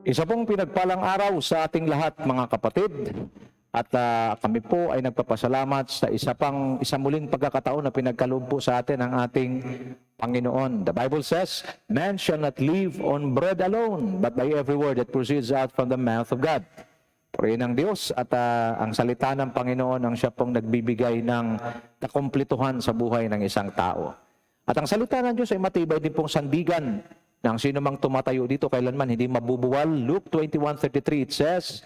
Isa pong pinagpalang araw sa ating lahat, mga kapatid. At kami po ay nagpapasalamat sa isa muling pagkakataon na pinagkaloob po sa atin ng ating Panginoon. The Bible says, "Man shall not live on bread alone, but by every word that proceeds out from the mouth of God." Purihin ng Diyos at ang salita ng Panginoon ang siya pong nagbibigay ng kakumpletuhan sa buhay ng isang tao. At ang salita ng Diyos ay matibay din pong sandigan ng sino mang tumatayo dito kailanman hindi mabubuwal. Luke 21:33, it says,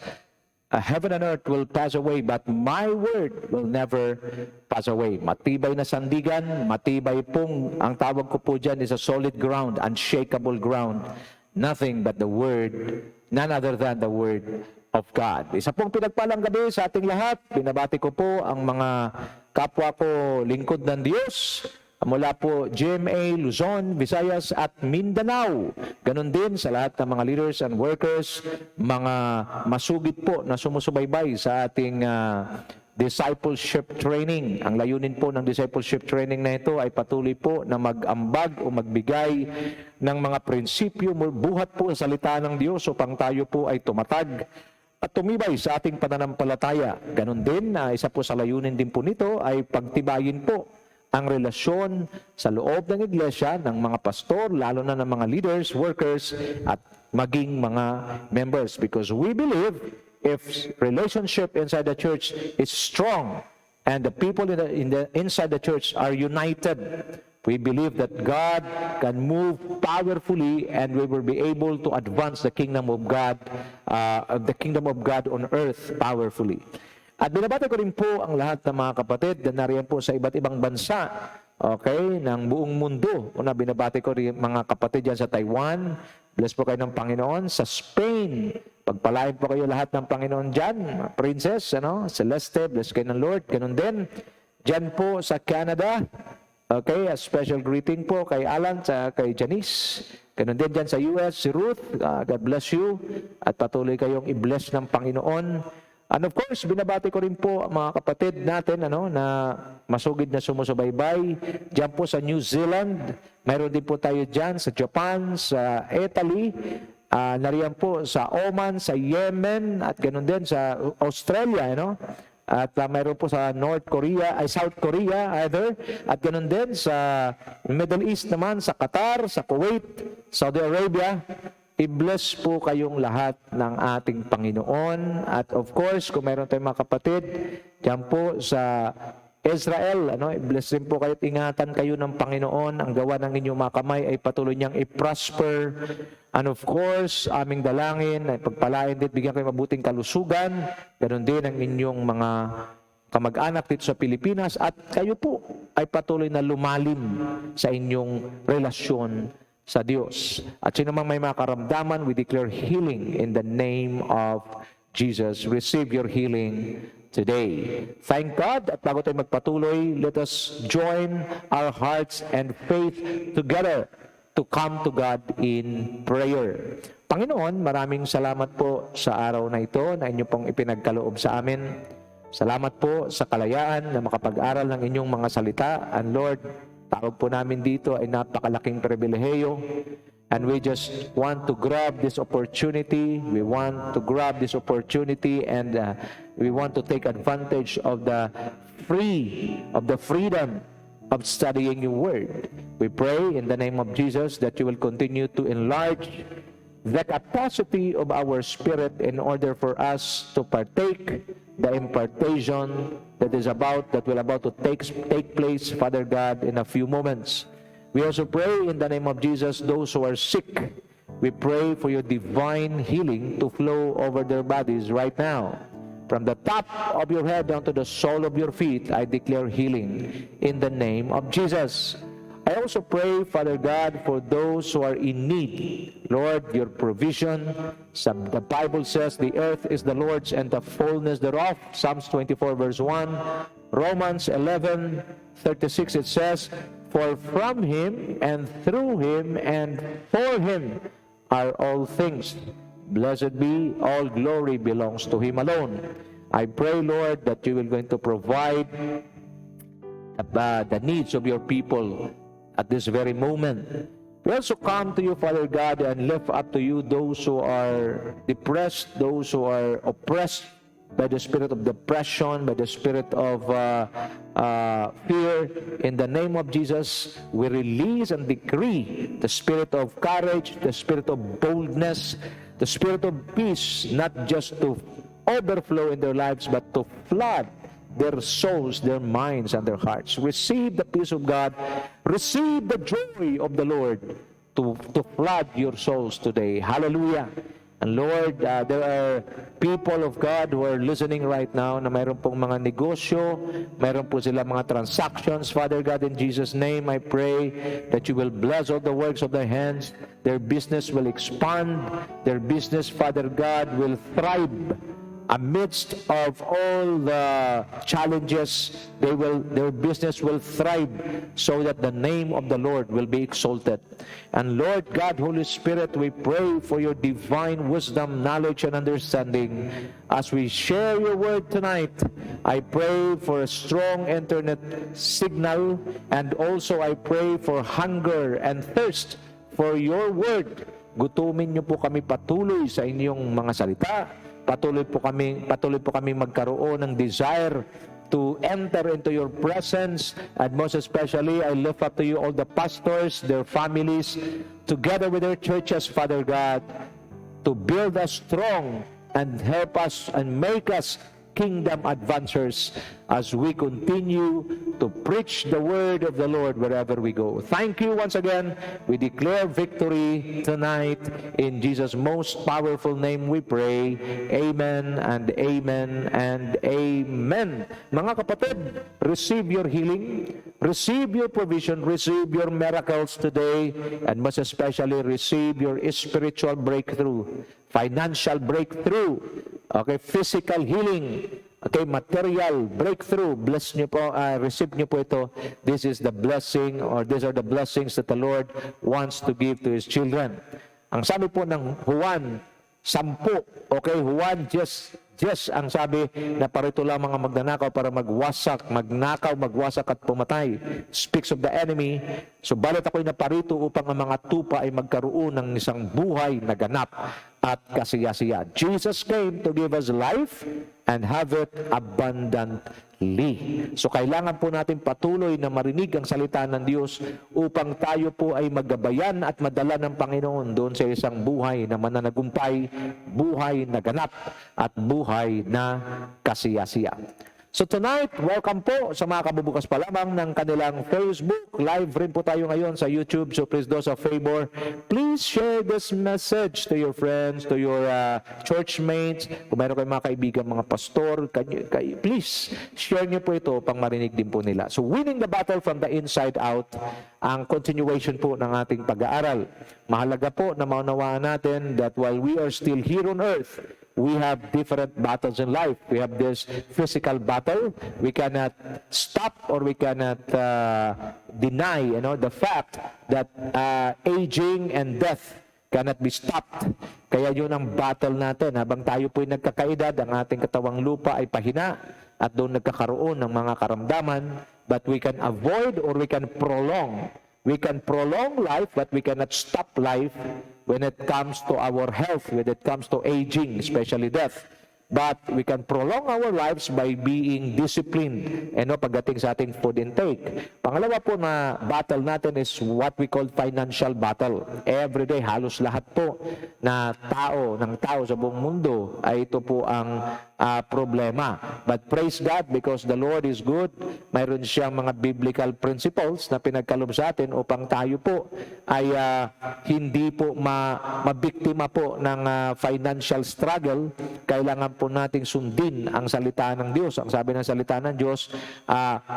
"Heaven and earth will pass away, but my word will never pass away." Matibay na sandigan, matibay pong, ang tawag ko po dyan is a solid ground, unshakable ground. Nothing but the word, none other than the word of God. Isa pong pinagpalang gabi sa ating lahat. Binabati ko po ang mga kapwa ko lingkod ng Diyos mula po GMA, Luzon, Visayas at Mindanao. Ganon din sa lahat ng mga leaders and workers, mga masugid po na sumusubaybay sa ating discipleship training. Ang layunin po ng discipleship training na ito ay patuloy po na mag-ambag o magbigay ng mga prinsipyo, buhat po sa salita ng Diyos upang tayo po ay tumatag at tumibay sa ating pananampalataya. Ganon din na isa po sa layunin din po nito ay pagtibayin po ang relasyon sa loob ng iglesia ng mga pastor, lalo na ng mga leaders, workers, at maging mga members. Because we believe if relationship inside the church is strong and the people inside the church are united, we believe that God can move powerfully and we will be able to advance the kingdom of God on earth powerfully. At binabati ko rin po ang lahat ng mga kapatid na nariyan po sa iba't ibang bansa, okay, ng buong mundo. Una, binabati ko rin mga kapatid dyan sa Taiwan. Bless po kayo ng Panginoon. Sa Spain, pagpalain po kayo lahat ng Panginoon dyan. Princess, Celeste, bless kayo ng Lord. Ganun din. Dyan po sa Canada, okay, a special greeting po kay Alan, kay Janice. Ganun din dyan sa US, si Ruth, God bless you. At patuloy kayong i-bless ng Panginoon. And of course, binabati ko rin po ang mga kapatid natin na masugid na sumusubaybay. Diyan po sa New Zealand, mayroon din po tayo dyan sa Japan, sa Italy, nariyan po sa Oman, sa Yemen, at ganoon din sa Australia, At mayroon po sa South Korea, at ganoon din sa Middle East naman, sa Qatar, sa Kuwait, Saudi Arabia. I-bless po kayong lahat ng ating Panginoon. At of course, kung mayroon tayong mga kapatid, diyan po sa Israel, i-bless din po kayo at ingatan kayo ng Panginoon. Ang gawa ng inyong mga kamay ay patuloy niyang i-prosper. And of course, aming dalangin ay pagpalain din, bigyan kayo mabuting kalusugan. Ganon din ang inyong mga kamag-anak dito sa Pilipinas. At kayo po ay patuloy na lumalim sa inyong relasyon sa Diyos. At sino mang may mga karamdaman, we declare healing in the name of Jesus. Receive your healing today. Thank God. At bago tayo magpatuloy, let us join our hearts and faith together to come to God in prayer. Panginoon, maraming salamat po sa araw na ito na inyo pong ipinagkaloob sa amin. Salamat po sa kalayaan na makapag-aral ng inyong mga salita. And Lord, tawag po namin dito ay napakalaking pribilehiyo. And we just want to grab this opportunity. We want to grab this opportunity and we want to take advantage of the freedom of studying your word. We pray in the name of Jesus that you will continue to enlarge the capacity of our spirit in order for us to partake the impartation that will about to take place, Father God, in a few moments. We also pray in the name of Jesus, those who are sick, we pray for your divine healing to flow over their bodies right now. From the top of your head down to the sole of your feet, I declare healing in the name of Jesus. I also pray, Father God, for those who are in need. Lord, your provision. The Bible says the earth is the Lord's and the fullness thereof. Psalms 24 verse 1. Romans 11:36 it says, "For from him and through him and for him are all things. Blessed be, all glory belongs to him alone." I pray, Lord, that you will going to provide the needs of your people at this very moment. We also come to you, Father God, and lift up to you those who are depressed, those who are oppressed by the spirit of depression, by the spirit of fear. In the name of Jesus, we release and decree the spirit of courage, the spirit of boldness, the spirit of peace, not just to overflow in their lives, but to flood their souls, their minds, and their hearts. Receive the peace of God. Receive the joy of the Lord to flood your souls today. Hallelujah. And Lord, there are people of God who are listening right now na mayroon pong mga negosyo, mayroon po sila mga transactions. Father God, in Jesus' name, I pray that you will bless all the works of their hands. Their business will expand. Their business, Father God, will thrive. Amidst of all the challenges, their business will thrive so that the name of the Lord will be exalted. And Lord God, Holy Spirit, we pray for your divine wisdom, knowledge, and understanding. As we share your word tonight, I pray for a strong internet signal, and also I pray for hunger and thirst for your word. Gutumin niyo po kami patuloy sa inyong mga salita. Patuloy po kami magkaroon ng desire to enter into your presence. And most especially, I lift up to you all the pastors, their families, together with their churches, Father God, to build us strong and help us and make us kingdom advancers as we continue to preach the word of the Lord wherever we go. Thank you once again. We declare victory tonight. In Jesus' most powerful name we pray. Amen and amen and amen. Mga kapatid, receive your healing, receive your provision, receive your miracles today, and most especially receive your spiritual breakthrough, financial breakthrough, okay, physical healing, okay, material breakthrough. Bless niyo po, receive niyo po ito. This is the blessing, or these are the blessings that the Lord wants to give to His children. Ang sabi po ng Juan 10, okay, Juan just ang sabi na parito lang mga magnanakaw para magwasak, magnakaw, magwasak at pumatay. Speaks of the enemy. Subalit ako'y naparito upang ang mga tupa ay magkaroon ng isang buhay na ganap at kasiyasiya. Jesus came to give us life and have it abundantly. So kailangan po natin patuloy na marinig ang salita ng Diyos upang tayo po ay maggabayan at madala ng Panginoon doon sa isang buhay na mananagumpay, buhay na ganap at buhay na kasiyasiya. So tonight, welcome po sa mga kabubukas pa lamang ng kanilang Facebook. Live rin po tayo ngayon sa YouTube. So please do us a favor. Please share this message to your friends, to your churchmates. Kung meron kayong mga kaibigan, mga pastor, please share niyo po ito pang marinig din po nila. So winning the battle from the inside out, ang continuation po ng ating pag-aaral. Mahalaga po na maunawaan natin that while we are still here on earth, we have different battles in life. We have this physical battle. We cannot stop or we cannot deny, the fact that aging and death cannot be stopped. Kaya yun ang battle natin. Habang tayo po'y nagkakaedad, ang ating katawang lupa ay pahina at doon nagkakaroon ng mga karamdaman. But we can avoid or we can prolong. We can prolong life, but we cannot stop life when it comes to our health, when it comes to aging, especially death. But we can prolong our lives by being disciplined pagdating sa ating food intake. Pangalawa po na battle natin is what we call financial battle. Every day, halos lahat po ng tao sa buong mundo ay ito po ang problema. But praise God because the Lord is good. Mayroon siyang mga biblical principles na pinagkalob sa atin upang tayo po ay hindi po mabiktima po ng financial struggle. Kailangan po nating sundin ang salita ng Diyos. Ang sabi ng salita ng Diyos,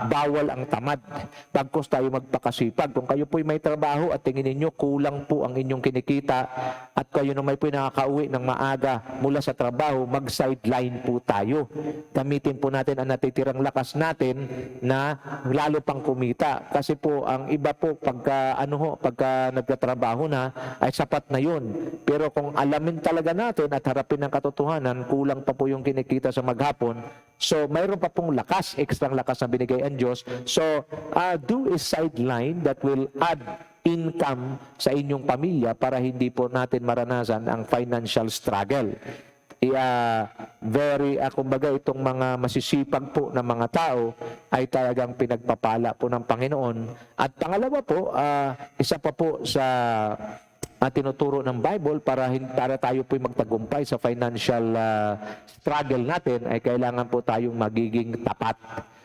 bawal ang tamad. Pagkos tayo magpakasipag. Kung kayo po'y may trabaho at tingin ninyo kulang po ang inyong kinikita at kayo naman po'y nakakauwi ng maaga mula sa trabaho, mag-sideline po tayo. Gamitin po natin ang natitirang lakas natin na lalo pang kumita. Kasi po ang iba po pagka nagtatrabaho na ay sapat na yun. Pero kung alamin talaga natin at harapin ang katotohanan, kulang pa po yung kinikita sa maghapon. So mayroon pa pong extrang lakas na binigay ang Diyos. So do a sideline that will add income sa inyong pamilya para hindi po natin maranasan ang financial struggle. Kumbaga itong mga masisipag po na mga tao ay talagang pinagpapala po ng Panginoon. At pangalawa po, isa pa po sa tinuturo ng Bible para tayo po magtagumpay sa financial struggle natin ay kailangan po tayong magiging tapat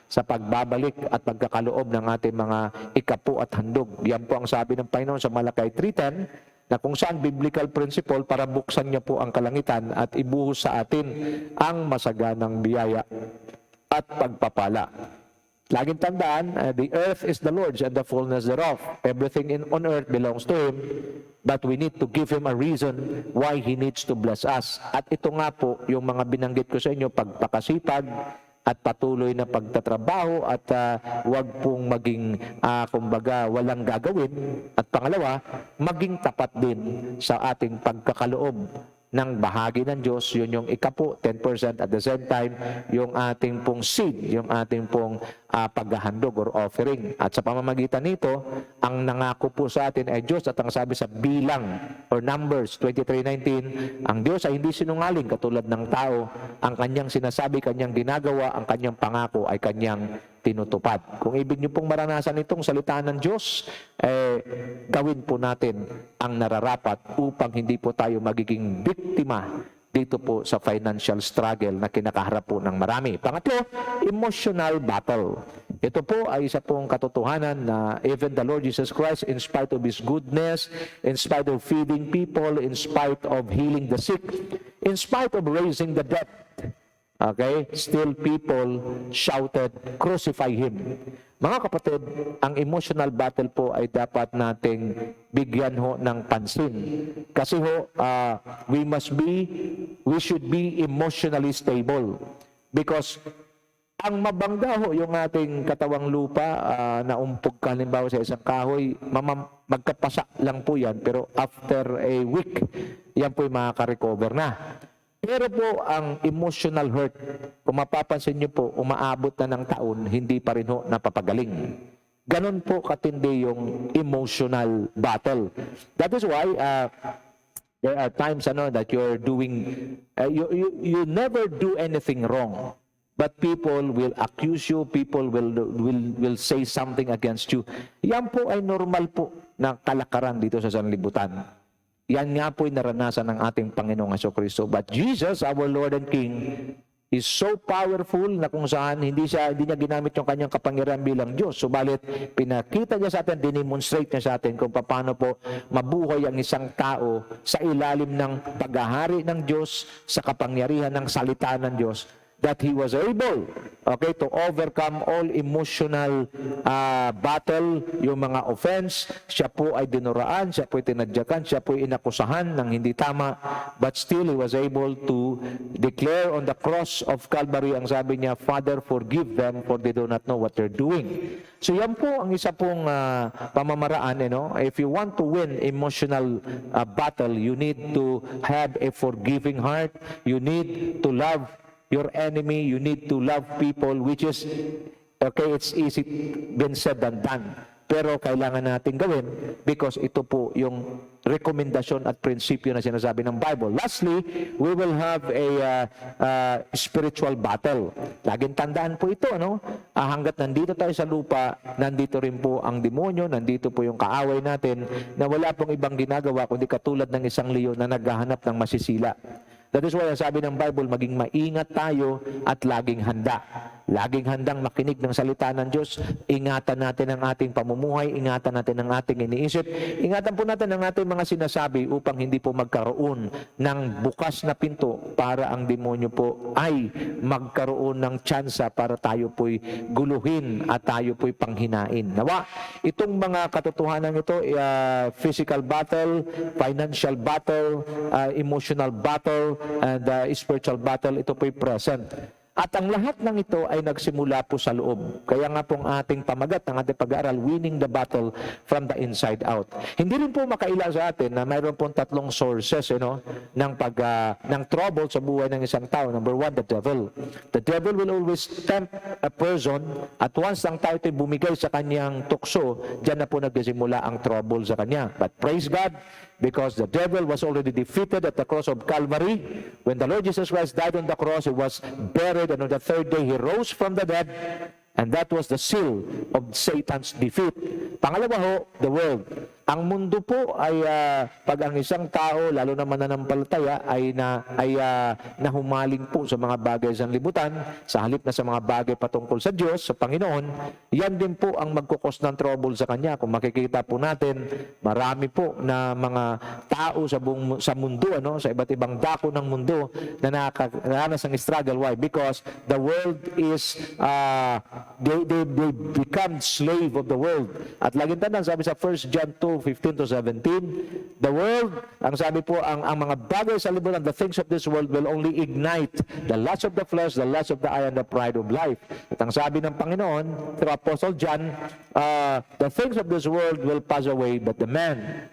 sa pagbabalik at pagkakaloob ng ating mga ikapu at handog. Yan po ang sabi ng Panginoon sa Malakay 3:10, na kung saan biblical principle para buksan niya po ang kalangitan at ibuhos sa atin ang masaganang biyaya at pagpapala. Laging tandaan, the earth is the Lord's and the fullness thereof. Everything on earth belongs to Him, but we need to give Him a reason why He needs to bless us. At ito nga po, yung mga binanggit ko sa inyo, pagpakasipag, at patuloy na pagtatrabaho at huwag pong maging kumbaga walang gagawin, at pangalawa, maging tapat din sa ating pagkakaloob ng bahagi ng Diyos. Yun yung ikapu, 10%, at the same time yung ating pong seed, yung ating pong paghahandog or offering. At sa pamamagitan nito, ang nangako po sa atin ay Diyos, at ang sabi sa Bilang or Numbers 23:19, ang Diyos ay hindi sinungaling katulad ng tao. Ang kanyang sinasabi, kanyang ginagawa, ang kanyang pangako ay kanyang tinutupad. Kung ibig niyo pong maranasan itong salita ng Diyos, gawin po natin ang nararapat upang hindi po tayo magiging biktima dito po sa financial struggle na kinakaharap po ng marami. Pangatlo, emotional battle. Ito po ay isa pong katotohanan na even the Lord Jesus Christ, in spite of His goodness, in spite of feeding people, in spite of healing the sick, in spite of raising the dead, okay, still people shouted, "Crucify Him." Mga kapatid, ang emotional battle po ay dapat nating bigyan ho ng pansin. Kasi ho, we should be emotionally stable. Because ang mabangga ho yung ating katawang lupa na umpog ka halimbawa sa isang kahoy, magkapasa lang po yan, pero after a week, yan po yung makaka-recover na. Pero po, ang emotional hurt, kung mapapansin nyo po, umaabot na ng taon, hindi pa rin ho napapagaling. Ganon po katindi yung emotional battle. That is why there are times that you're doing, you never do anything wrong. But people will accuse you, people will say something against you. Yan po ay normal po na kalakaran dito sa sanlibutan. Yan nga po'y naranasan ng ating Panginoong Jesucristo. But Jesus, our Lord and King, is so powerful na kung saan hindi niya ginamit yung kanyang kapangyarihan bilang Diyos. Subalit, pinakita niya sa atin, dinemonstrate niya sa atin kung paano po mabuhay ang isang tao sa ilalim ng paghahari ng Diyos, sa kapangyarihan ng salita ng Diyos, that He was able, okay, to overcome all emotional battle, yung mga offense. Siya po ay dinuraan, siya po ay tinadyakan, siya po ay inakusahan ng hindi tama, but still He was able to declare on the cross of Calvary, ang sabi niya, "Father, forgive them, for they do not know what they're doing." So yan po ang isa pong pamamaraan. If you want to win emotional battle, you need to have a forgiving heart. You need to love your enemy, you need to love people, which is, okay, it's easy been said than done. Pero kailangan natin gawin because ito po yung rekomendasyon at prinsipyo na sinasabi ng Bible. Lastly, we will have a spiritual battle. Laging tandaan po ito, hanggat nandito tayo sa lupa, nandito rin po ang demonyo, nandito po yung kaaway natin, na wala pong ibang ginagawa kundi katulad ng isang leon na naghahanap ng masisila. That is why ang sabi ng Bible, maging maingat tayo at laging handa. Laging handang makinig ng salita ng Diyos. Ingatan natin ang ating pamumuhay, ingatan natin ang ating iniisip. Ingatan po natin ang ating mga sinasabi upang hindi po magkaroon ng bukas na pinto para ang demonyo po ay magkaroon ng tsansa para tayo po'y guluhin at tayo po'y panghinain. Nawa, itong mga katotohanan ito, physical battle, financial battle, emotional battle, and spiritual battle, ito po'y present. At ang lahat ng ito ay nagsimula po sa loob. Kaya nga pong ating pamagat ng ating pag-aaral, winning the battle from the inside out. Hindi rin po makaila sa atin na mayroon pong tatlong sources ng trouble sa buhay ng isang tao. Number one, the devil. The devil will always tempt a person, at once ang tao ito'y bumigay sa kanyang tukso, diyan na po nagsimula ang trouble sa kanya. But praise God, because the devil was already defeated at the cross of Calvary. When the Lord Jesus Christ died on the cross, He was buried, and on the third day, He rose from the dead, and that was the seal of Satan's defeat. Pangalawa ho, the world. Ang mundo po ay pag ang isang tao, lalo na mananampalataya, ay nahumaling po sa mga bagay sa libutan, sa halip na sa mga bagay patungkol sa Diyos, sa Panginoon, yan din po ang magkukos ng trouble sa kanya. Kung makikita po natin, marami po na mga tao sa mundo, sa iba't ibang dako ng mundo na nakaranas ng struggle. Why? Because the world is, they become slave of the world. At laging tandaan, sabi sa 1 John 2:15-17, the world, ang sabi po, ang mga bagay sa libutan, the things of this world will only ignite the lust of the flesh, the lust of the eye, and the pride of life. At ang sabi ng Panginoon through Apostle John, the things of this world will pass away, but the man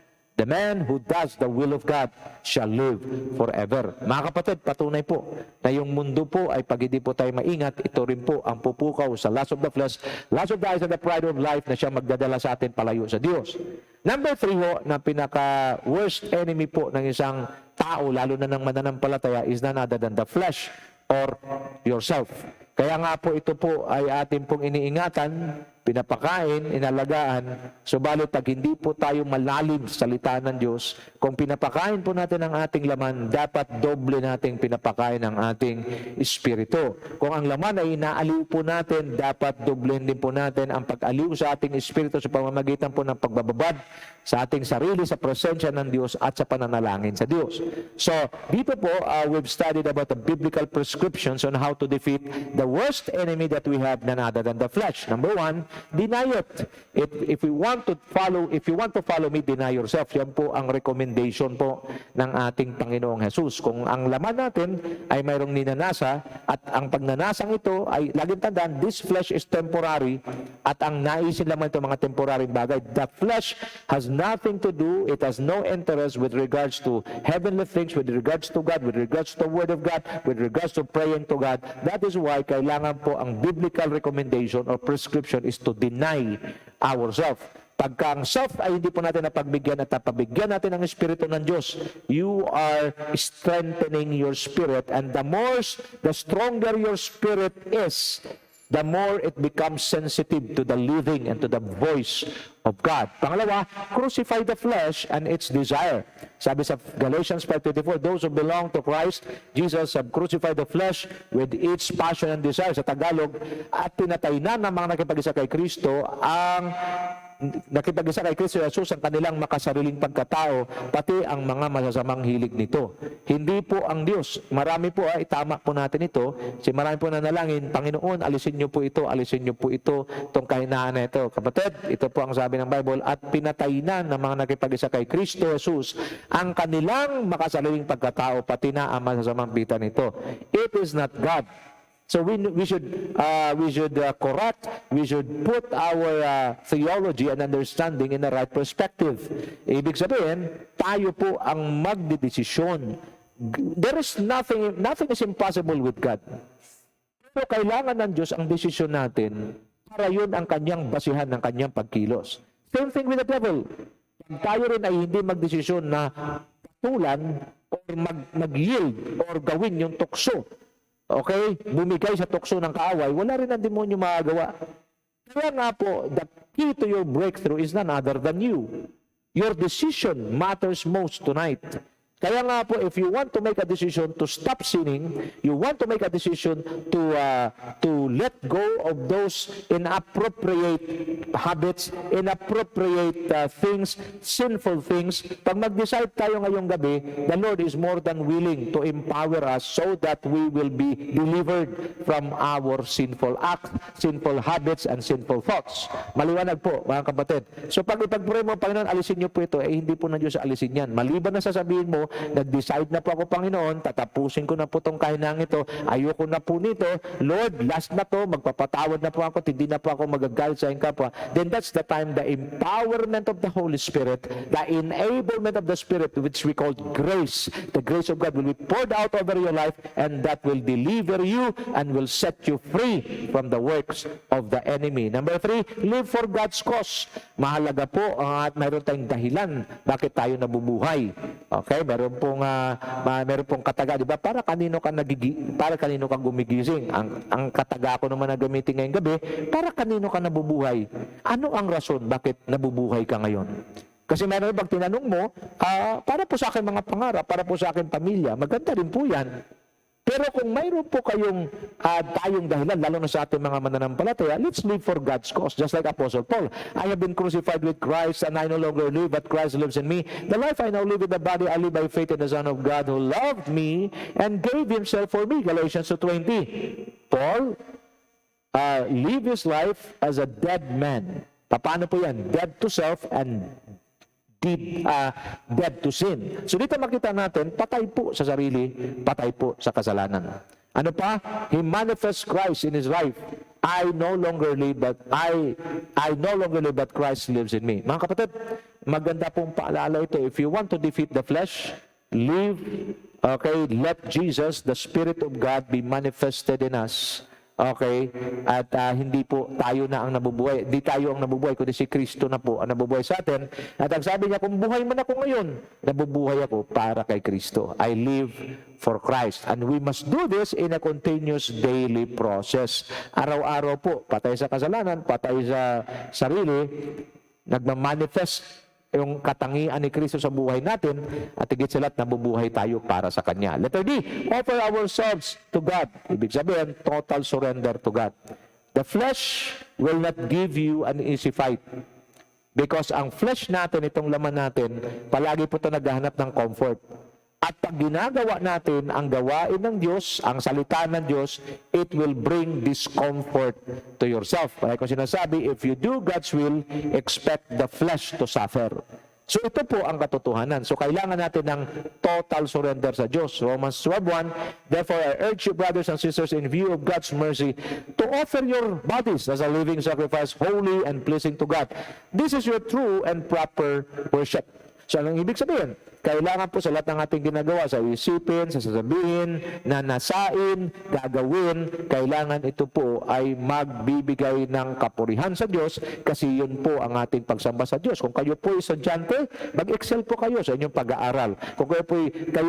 who does the will of God shall live forever. Mga kapatid, patunay po na yung mundo po ay pag hindi po tayo maingat, ito rin po ang pupukaw sa lust of the flesh, lust of the eyes, and the pride of life na siya magdadala sa atin palayo sa Diyos. Number 3 ho, na pinaka-worst enemy po ng isang tao, lalo na ng mananampalataya, is none other than the flesh or yourself. Kaya nga po ito po ay atin pong iniingatan, pinapakain, inalagaan, subalit pag hindi po tayo malalim sa salita ng Diyos, kung pinapakain po natin ang ating laman, dapat doble nating pinapakain ang ating espiritu. Kung ang laman ay inaaliw po natin, dapat doblehin din po natin ang pag-aliw sa ating espiritu sa pamamagitan po ng pagbababad sa ating sarili, sa presensya ng Diyos at sa pananalangin sa Diyos. So, dito po, we've studied about the biblical prescriptions on how to defeat the worst enemy that we have, none other than the flesh. Number 1, deny it. If you want to follow me, deny yourself. Yan po ang recommendation po ng ating Panginoong Jesus. Kung ang laman natin ay mayroong ninanasa, at ang pagnanasang ito ay, laging tandaan, this flesh is temporary, at ang naisin lamang ito mga temporary bagay. The flesh has nothing to do, it has no interest with regards to heavenly things, with regards to God, with regards to the Word of God, with regards to praying to God. That is why kailangan po ang biblical recommendation or prescription is to deny ourselves. Pagka ang self ay hindi po natin napagbigyan at napabigyan natin ang Espiritu ng Diyos, you are strengthening your spirit, and the stronger your spirit is, the more it becomes sensitive to the living and to the voice of God. Pangalawa, crucify the flesh and its desire. Sabi sa Galatians 5:24, those who belong to Christ Jesus have crucified the flesh with its passion and desire. Sa Tagalog, at pinatay na ng mga nakipag-isa kay Kristo nakipag-isa kay Kristo Jesus ang kanilang makasariling pagkatao, pati ang mga masasamang hilig nito. Hindi po ang Diyos. Marami po, itama po natin ito. Marami po nanalangin, Panginoon, alisin niyo po ito, itong kahinaan na ito. Kapatid, ito po ang sabi ng Bible, at pinatay na ng mga nakipag-isa kay Kristo Jesus ang kanilang makasariling pagkatao, pati na ang masasamang pita nito. It is not God. So we should correct, we should put our theology and understanding in the right perspective. Ibig sabihin, tayo po ang magdedesisyon. There is nothing is impossible with God. Pero kailangan ng Diyos ang desisyon natin para yun ang kanyang basihan ng kanyang pagkilos. Same thing with the devil. Pag tayo rin ay hindi magdesisyon na patulan or mag-yield or gawin yung tukso, okay, bumigay sa tukso ng kaaway, wala rin ang demonyo magagawa. Kaya nga po, the key to your breakthrough is none other than you. Your decision matters most tonight. Kaya nga po, if you want to make a decision to stop sinning, you want to make a decision to let go of those inappropriate habits, inappropriate things, sinful things, pag mag-decide tayo ngayong gabi, the Lord is more than willing to empower us so that we will be delivered from our sinful acts, sinful habits, and sinful thoughts. Maliwanag po, mga kapatid. So pag ipag-pray mo, Panginoon, alisin niyo po ito, hindi po na Diyos alisin yan. Maliban na sasabihin mo, nag-decide na po ako, Panginoon, tatapusin ko na po itong kahinang ito, ayoko na po nito, Lord, last na to, magpapatawad na po ako, hindi na po ako magagalit sa aking kapwa, then that's the time the empowerment of the Holy Spirit, the enablement of the Spirit, which we call grace, the grace of God will be poured out over your life, and that will deliver you and will set you free from the works of the enemy. Number 3, live for God's cause. Mahalaga po at mayroon tayong dahilan bakit tayo nabubuhay. Okay, meron pong kataga, di ba? Para kanino ka gumigising. Ang kataga ko naman na gamitin ngayong gabi, para kanino ka nabubuhay. Ano ang rason bakit nabubuhay ka ngayon? Kasi meron bang tinanong mo, para po sa akin mga pangarap, para po sa akin pamilya, maganda rin po yan. Pero kung mayroon po kayong tayong dahilan, lalo na sa ating mga mananampalataya, let's live for God's cause. Just like Apostle Paul, I have been crucified with Christ, and I no longer live, but Christ lives in me. The life I now live in the body, I live by faith in the Son of God who loved me and gave himself for me. Galatians 2:20. Paul lived his life as a dead man. Paano po yan? Dead to self and dead to sin. So dito makita natin, patay po sa sarili, patay po sa kasalanan. Ano pa? He manifests Christ in his life. I no longer live, but Christ lives in me. Mga kapatid, maganda pong paalala ito. If you want to defeat the flesh, let Jesus, the Spirit of God, be manifested in us. Okay? At hindi po tayo na ang nabubuhay. Hindi tayo ang nabubuhay, kundi si Kristo na po ang nabubuhay sa atin. At ang sabi niya, kung buhay man ako ngayon, nabubuhay ako para kay Kristo. I live for Christ. And we must do this in a continuous daily process. Araw-araw po, patay sa kasalanan, patay sa sarili, nagmamanifest yung katangian ni Kristo sa buhay natin, at higit sa lahat, nabubuhay tayo para sa Kanya. Letter D, offer ourselves to God. Ibig sabihin, total surrender to God. The flesh will not give you an easy fight. Because ang flesh natin, itong laman natin, palagi po ito naghahanap ng comfort. At pag ginagawa natin ang gawain ng Diyos, ang salita ng Diyos, it will bring discomfort to yourself. Kaya kung sinasabi, if you do God's will, expect the flesh to suffer. So ito po ang katotohanan. So kailangan natin ng total surrender sa Diyos. Romans 12:1, therefore I urge you, brothers and sisters, in view of God's mercy, to offer your bodies as a living sacrifice, holy and pleasing to God. This is your true and proper worship. So anong ibig sabihin? Kailangan po sa lahat ng ating ginagawa, sa isipin, sa sasabihin, na nasain, gagawin, kailangan ito po ay magbibigay ng kapurihan sa Diyos, kasi yun po ang ating pagsamba sa Diyos. Kung kayo po estudyante, mag-excel po kayo sa inyong pag-aaral. Kung kayo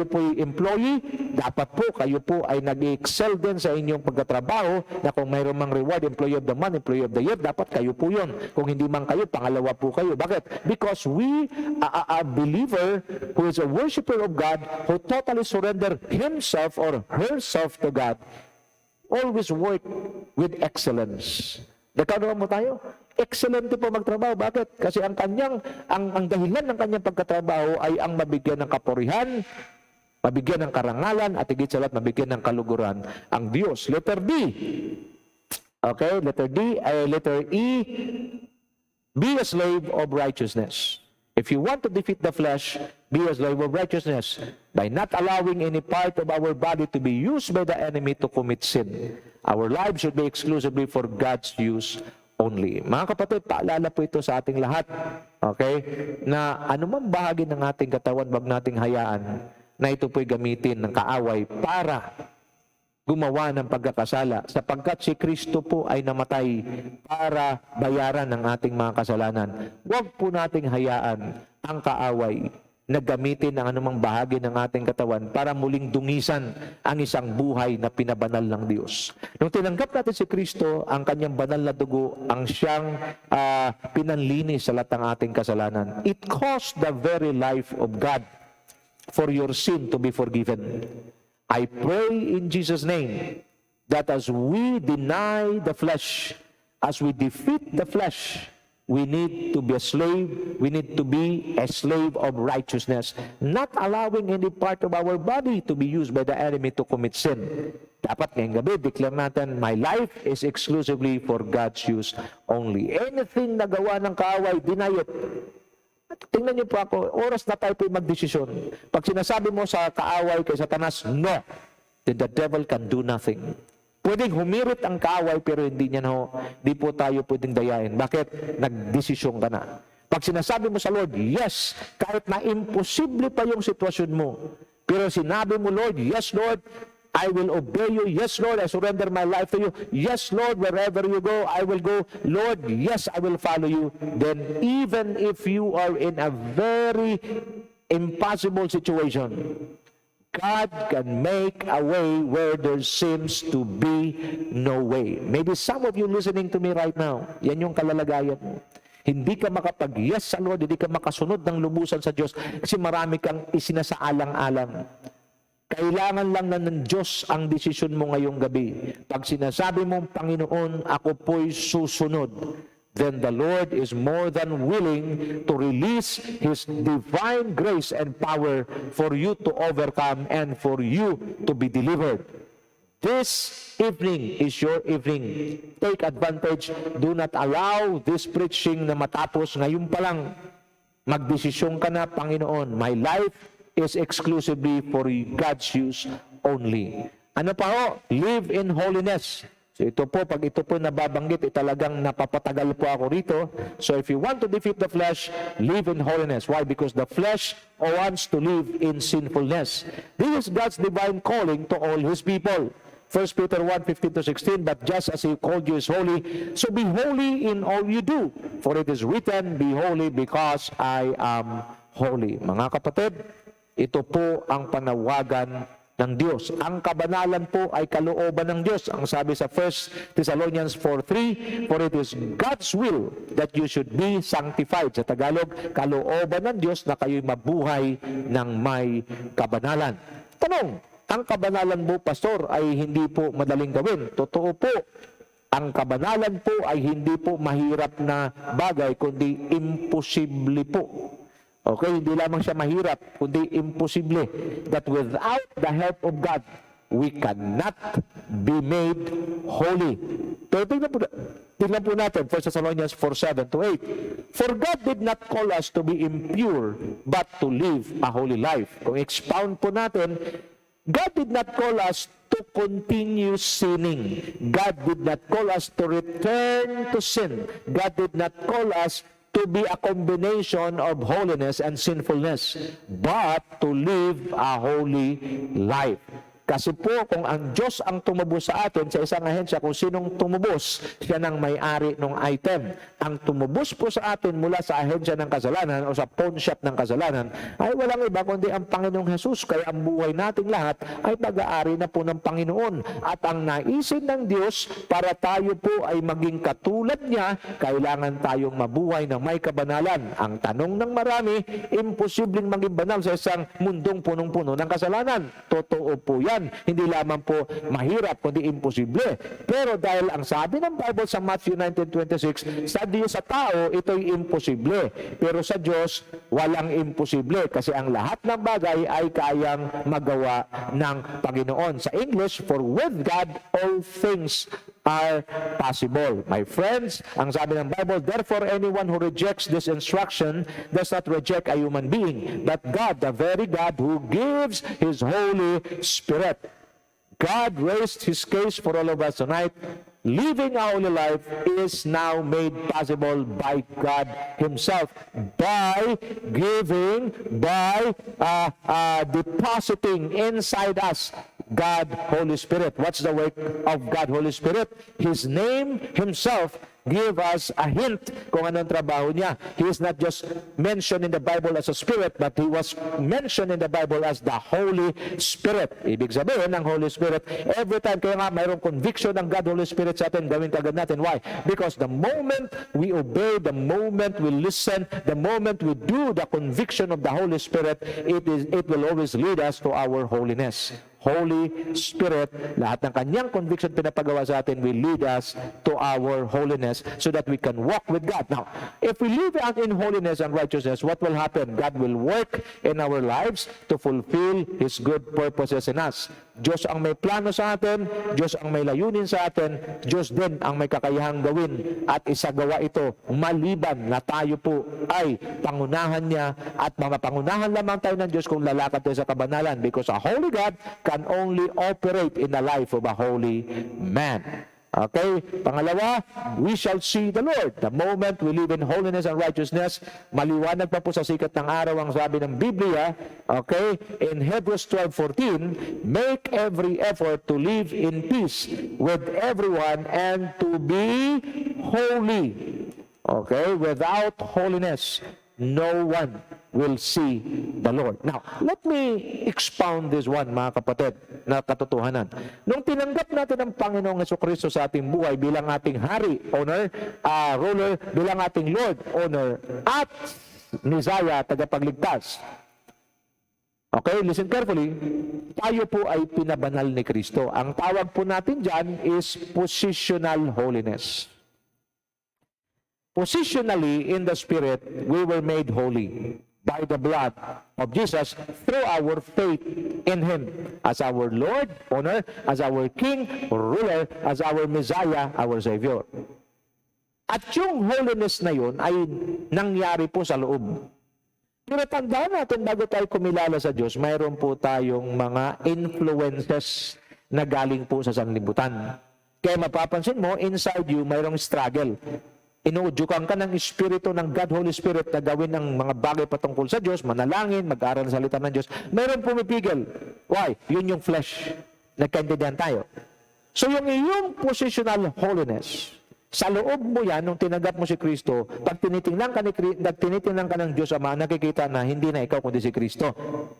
po employee, dapat po kayo po ay nag-excel din sa inyong pagkatrabaho, na kung mayroon mang reward, employee of the month, employee of the year, dapat kayo po yun. Kung hindi man kayo, pangalawa po kayo. Bakit? Because we, a believer who is a worshiper of God, who totally surrender himself or herself to God, always work with excellence. Nagkaroon mo tayo? Excellent po magtrabaho. Bakit? Kasi ang dahilan ng kanyang pagkatrabaho ay ang mabigyan ng kapurihan, mabigyan ng karangalan, at higit sa lahat mabigyan ng kaluguran ang Diyos. Letter D. Okay, letter D, letter E, be a slave of righteousness. If you want to defeat the flesh, be a slave of righteousness by not allowing any part of our body to be used by the enemy to commit sin. Our lives should be exclusively for God's use only. Mga kapatid, paalala po ito sa ating lahat, okay, na anumang bahagi ng ating katawan, wag nating hayaan na ito po'y gamitin ng kaaway para gumawa ng pagkakasala, sapagkat si Kristo po ay namatay para bayaran ng ating mga kasalanan. Huwag po nating hayaan ang kaaway na gamitin ang anumang bahagi ng ating katawan para muling dungisan ang isang buhay na pinabanal ng Diyos. Nung tinanggap natin si Kristo, ang kanyang banal na dugo, ang siyang pinanlinis sa lahat ng ating kasalanan. It cost the very life of God for your sin to be forgiven. I pray in Jesus' name that as we deny the flesh, as we defeat the flesh, we need to be a slave. We need to be a slave of righteousness, not allowing any part of our body to be used by the enemy to commit sin. Dapat ngayong gabi, declare natin, my life is exclusively for God's use only. Anything na gawa ng kaaway, deny it. Tingnan niyo po ako, oras na tayo po magdesisyon. Pag sinasabi mo sa kaaway kay Satanas, no, then the devil can do nothing. Pwedeng humirit ang kaaway pero hindi niya di po tayo pwedeng dayain. Bakit? Nagdesisyon ka na. Pag sinasabi mo sa Lord, yes, kahit na imposible pa yung sitwasyon mo, pero sinabi mo, Lord, yes, Lord, I will obey you. Yes, Lord, I surrender my life to you. Yes, Lord, wherever you go, I will go. Lord, yes, I will follow you. Then even if you are in a very impossible situation, God can make a way where there seems to be no way. Maybe some of you listening to me right now, yan yung kalalagayan mo. Hindi ka makapag-yes sa Lord, hindi ka makasunod ng lubusan sa Diyos kasi marami kang isinasaalang-alang. Kailangan lang na ng Diyos ang desisyon mo ngayong gabi. Pag sinasabi mong, Panginoon, ako po'y susunod, then the Lord is more than willing to release His divine grace and power for you to overcome and for you to be delivered. This evening is your evening. Take advantage. Do not allow this preaching na matapos ngayon pa lang. Magdesisyon ka na, Panginoon, my life is exclusively for God's use only. Ano pa ho? Live in holiness. So ito po, pag ito po nababanggit, talagang napapatagal po ako rito. So if you want to defeat the flesh, live in holiness. Why? Because the flesh wants to live in sinfulness. This is God's divine calling to all His people. 1 Peter 1:15-16, but just as He called you is holy, so be holy in all you do. For it is written, be holy because I am holy. Mga kapatid, ito po ang panawagan ng Diyos. Ang kabanalan po ay kalooban ng Diyos. Ang sabi sa 1 Thessalonians 4:3, for it is God's will that you should be sanctified. Sa Tagalog, kalooban ng Diyos na kayo'y mabuhay ng may kabanalan. Tanong, ang kabanalan po, Pastor, ay hindi po madaling gawin. Totoo po. Ang kabanalan po ay hindi po mahirap na bagay, kundi imposible po. Okay, hindi lamang siya mahirap, kundi imposible. That without the help of God, we cannot be made holy. Pero tingnan po natin, 1 Thessalonians 4:7-8. For God did not call us to be impure, but to live a holy life. Kung expound po natin, God did not call us to continue sinning. God did not call us to return to sin. God did not call us to be a combination of holiness and sinfulness, but to live a holy life. Kasi po, kung ang Diyos ang tumubos sa atin sa isang ahensya, kung sinong tumubos, siya nang may-ari ng item. Ang tumubos po sa atin mula sa ahensya ng kasalanan o sa pawn shop ng kasalanan, ay walang iba kundi ang Panginoong Jesus. Kaya ang buhay nating lahat ay pag-aari na po ng Panginoon. At ang naisin ng Diyos, para tayo po ay maging katulad niya, kailangan tayong mabuhay ng may kabanalan. Ang tanong ng marami, imposibleng maging banal sa isang mundong punong-puno ng kasalanan. Totoo po yan. Hindi lamang po mahirap, kundi imposible. Pero dahil ang sabi ng Bible sa Matthew 19:26, sa Diyos sa tao, ito'y imposible. Pero sa Diyos, walang imposible. Kasi ang lahat ng bagay ay kayang magawa ng Panginoon. Sa English, for with God, all things are possible. My friends, ang sabi ng Bible, therefore anyone who rejects this instruction does not reject a human being, but God, the very God who gives His Holy Spirit. God raised His case for all of us tonight. Living a holy life is now made possible by God Himself, by giving, by depositing inside us God, Holy Spirit. What's the work of God, Holy Spirit? His name Himself give us a hint kung anong trabaho niya. He is not just mentioned in the Bible as a Spirit, but He was mentioned in the Bible as the Holy Spirit. Ibig sabihin ng Holy Spirit, every time kaya nga mayroong conviction ng God, Holy Spirit sa atin, gawin kagad natin. Why? Because the moment we obey, the moment we listen, the moment we do the conviction of the Holy Spirit, it will always lead us to our holiness. Holy Spirit, lahat ng kanyang conviction pinapagawa sa atin will lead us to our holiness so that we can walk with God. Now, if we live out in holiness and righteousness, what will happen? God will work in our lives to fulfill His good purposes in us. Diyos ang may plano sa atin, Diyos ang may layunin sa atin, Diyos din ang may kakayahang gawin at isagawa ito maliban na tayo po ay pangunahan niya at mapapangunahan lamang tayo ng Diyos kung lalakad tayo sa kabanalan, because a holy God can only operate in the life of a holy man. Okay? Pangalawa, we shall see the Lord. The moment we live in holiness and righteousness, maliwanag pa po sa sikat ng araw ang sabi ng Biblia, okay? In Hebrews 12:14, make every effort to live in peace with everyone and to be holy. Okay? Without holiness, no one will see the Lord. Now, let me expound this one, mga kapatid, na katotohanan. Nung tinanggap natin ang Panginoong Jesucristo sa ating buhay bilang ating hari, owner, ruler, bilang ating Lord, owner, at Messiah, tagapagligtas. Okay, listen carefully. Tayo po ay pinabanal ni Kristo. Ang tawag po natin dyan is positional holiness. Positionally, in the Spirit, we were made holy by the blood of Jesus through our faith in Him as our Lord, owner, as our King, ruler, as our Messiah, our Savior. At yung holiness na yun ay nangyari po sa loob. Pero tandaan natin, bago tayo kumilala sa Diyos, mayroon po tayong mga influences na galing po sa sanlibutan. Kaya mapapansin mo, inside you, mayroong struggle. Inuudyukan ka ng Espiritu ng God, Holy Spirit, na gawin ng mga bagay patungkol sa Diyos, manalangin, mag-aral ng salita ng Diyos. Mayroon pumipigil. Why? Yun yung flesh. Nagkaintindihan tayo. So yung iyong positional holiness, sa loob mo yan, nung tinanggap mo si Kristo, pag tinitingnan ka ng Diyos Ama, nakikita na hindi na ikaw kundi si Kristo.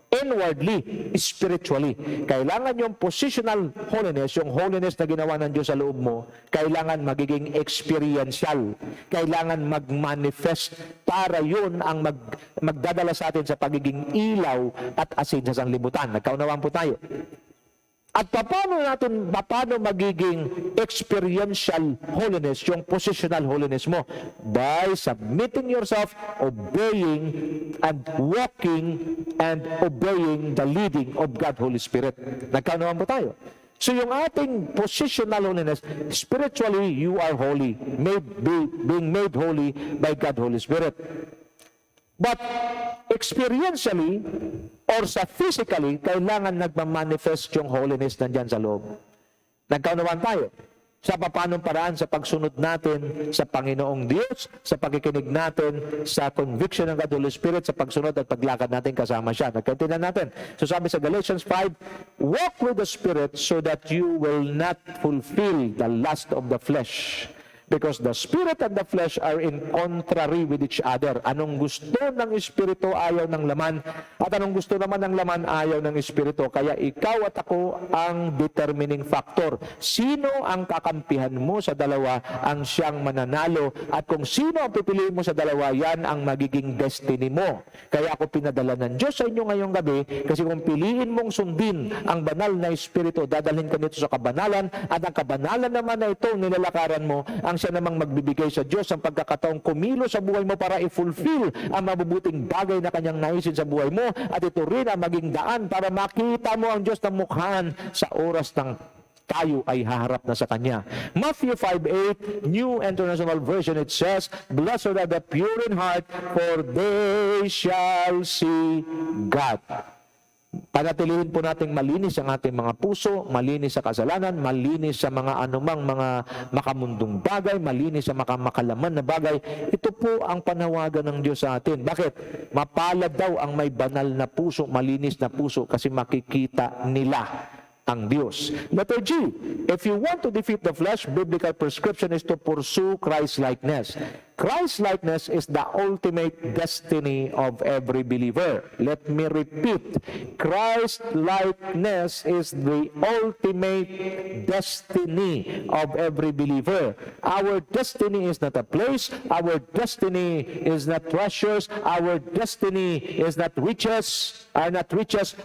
Inwardly, spiritually. Kailangan yung positional holiness, yung holiness na ginawa ng Diyos sa loob mo, kailangan magiging experiential. Kailangan mag-manifest para yun ang magdadala sa atin sa pagiging ilaw at asin sa sanlibutan. Nagkaunawaan po tayo. At paano magiging experiential holiness, yung positional holiness mo? By submitting yourself, obeying, and walking, and obeying the leading of God, Holy Spirit. Nagkaunawaan po tayo. So yung ating positional holiness, spiritually, you are holy, being made holy by God, Holy Spirit. But experientially, or sa physically, kailangan nagmamanifest yung holiness nandyan sa loob. Nagkaunawaan tayo sa papanong paraan sa pagsunod natin sa Panginoong Diyos, sa pakikinig natin, sa conviction ng God, Holy Spirit, sa pagsunod at paglakad natin kasama siya. Nagkaintindihan natin. So sabi sa Galatians 5, walk with the Spirit so that you will not fulfill the lust of the flesh. Because the Spirit and the flesh are in contrary with each other. Anong gusto ng Espiritu ayaw ng laman, at anong gusto naman ng laman ayaw ng Espiritu. Kaya ikaw at ako ang determining factor. Sino ang kakampihan mo sa dalawa ang siyang mananalo, at kung sino ang pipiliin mo sa dalawa, yan ang magiging destiny mo. Kaya ako pinadala ng Diyos sa inyo ngayong gabi, kasi kung piliin mong sundin ang banal na Espiritu, dadalhin ka nito sa kabanalan, at ang kabanalan naman na ito nilalakaran mo, ang siya namang magbibigay sa Diyos ang pagkakataong kumilo sa buhay mo para i-fulfill ang mabubuting bagay na kanyang naisin sa buhay mo, at ito rin ang maging daan para makita mo ang Diyos ng mukhaan sa oras ng tayo ay haharap na sa Kanya. Matthew 5:8, New International Version, it says, blessed are the pure in heart, for they shall see God. Panatilihin po nating malinis ang ating mga puso, malinis sa kasalanan, malinis sa mga anumang mga makamundong bagay, malinis sa makalaman na bagay. Ito po ang panawagan ng Diyos sa atin. Bakit? Mapalad daw ang may banal na puso, malinis na puso, kasi makikita nila ang Diyos. Letter G, if you want to defeat the flesh, biblical prescription is to pursue Christ-likeness. Christ-likeness is the ultimate destiny of every believer. Let me repeat. Christ-likeness is the ultimate destiny of every believer. Our destiny is not a place. Our destiny is not treasures. Our destiny is not riches,